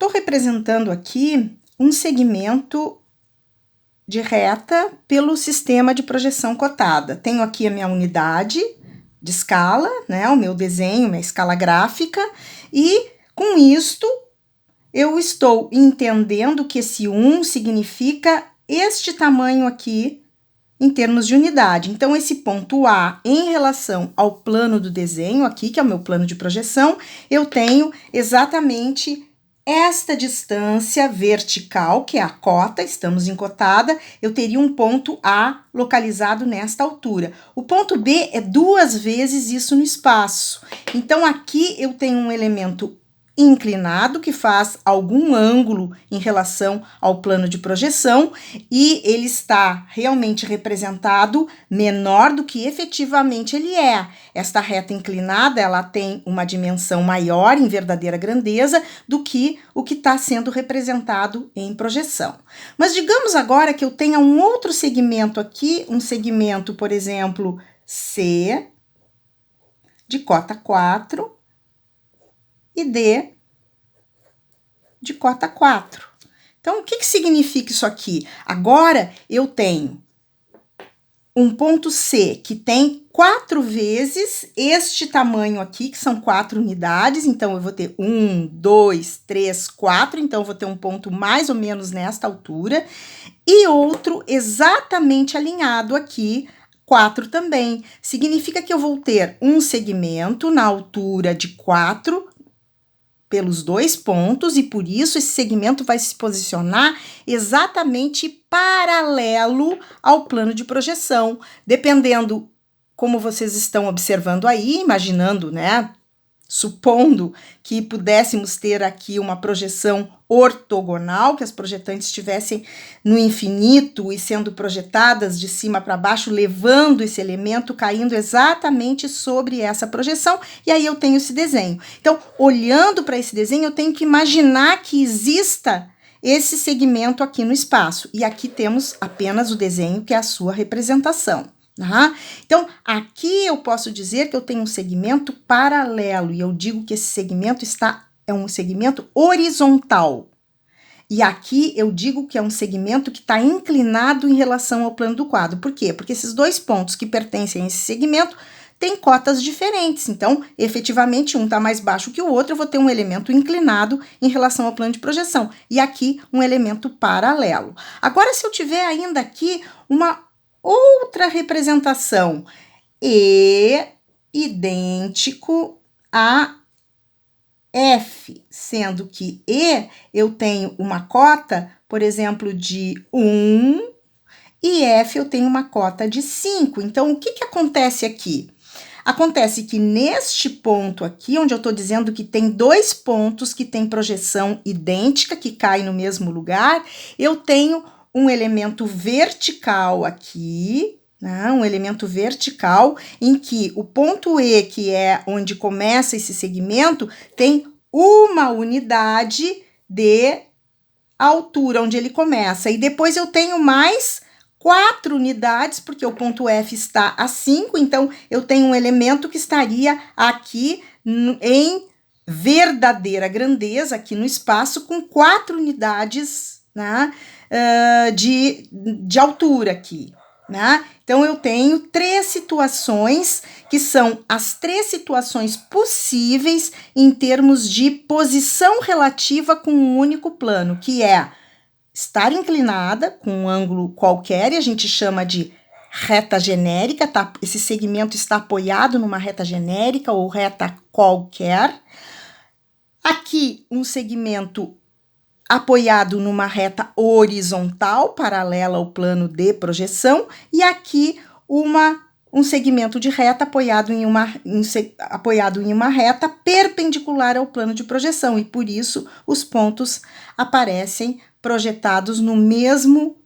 estou representando aqui um segmento de reta pelo sistema de projeção cotada. Tenho aqui a minha unidade de escala, né, o meu desenho, minha escala gráfica, e com isto eu estou entendendo que esse 1 significa este tamanho aqui em termos de unidade. Então, esse ponto A, em relação ao plano do desenho aqui, que é o meu plano de projeção, eu tenho exatamente esta distância vertical, que é a cota, estamos em cotada, eu teria um ponto A localizado nesta altura. O ponto B é 2 vezes isso no espaço. Então, aqui eu tenho um elemento inclinado, que faz algum ângulo em relação ao plano de projeção, e ele está realmente representado menor do que efetivamente ele é. Esta reta inclinada, ela tem uma dimensão maior, em verdadeira grandeza, do que o que está sendo representado em projeção. Mas digamos agora que eu tenha um outro segmento aqui, um segmento, por exemplo, C, de cota 4, e D de cota 4. Então, o que significa isso aqui? Agora, eu tenho um ponto C que tem 4 vezes este tamanho aqui, que são 4 unidades. Então, eu vou ter 1, 2, 3, 4. Então, eu vou ter um ponto mais ou menos nesta altura. E outro exatamente alinhado aqui, 4 também. Significa que eu vou ter um segmento na altura de 4 pelos 2 pontos, e por isso esse segmento vai se posicionar exatamente paralelo ao plano de projeção, dependendo como vocês estão observando aí, imaginando, né? Supondo que pudéssemos ter aqui uma projeção ortogonal, que as projetantes estivessem no infinito e sendo projetadas de cima para baixo, levando esse elemento, caindo exatamente sobre essa projeção, e aí eu tenho esse desenho. Então, olhando para esse desenho, eu tenho que imaginar que exista esse segmento aqui no espaço, e aqui temos apenas o desenho, que é a sua representação. Então, aqui eu posso dizer que eu tenho um segmento paralelo, e eu digo que esse segmento é um segmento horizontal. E aqui eu digo que é um segmento que está inclinado em relação ao plano do quadro. Por quê? Porque esses 2 pontos que pertencem a esse segmento têm cotas diferentes. Então, efetivamente, um está mais baixo que o outro, eu vou ter um elemento inclinado em relação ao plano de projeção. E aqui, um elemento paralelo. Agora, se eu tiver ainda aqui uma outra representação, E idêntico a F, sendo que E eu tenho uma cota, por exemplo, de 1, e F eu tenho uma cota de 5. Então, o que acontece aqui? Acontece que neste ponto aqui, onde eu estou dizendo que tem 2 pontos que têm projeção idêntica, que caem no mesmo lugar, eu tenho um elemento vertical aqui, né? Um elemento vertical em que o ponto E, que é onde começa esse segmento, tem uma unidade de altura, onde ele começa. E depois eu tenho mais 4 unidades, porque o ponto F está a 5, então eu tenho um elemento que estaria aqui em verdadeira grandeza, aqui no espaço, com 4 unidades, né? De altura aqui, né? Então, eu tenho 3 situações, que são as 3 situações possíveis em termos de posição relativa com um único plano, que é estar inclinada com um ângulo qualquer, e a gente chama de reta genérica, tá? Esse segmento está apoiado numa reta genérica ou reta qualquer. Aqui, um segmento apoiado numa reta horizontal, paralela ao plano de projeção, e aqui um segmento de reta apoiado em uma reta perpendicular ao plano de projeção, e por isso os pontos aparecem projetados no mesmo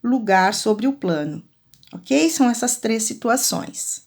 lugar sobre o plano, ok? São essas 3 situações.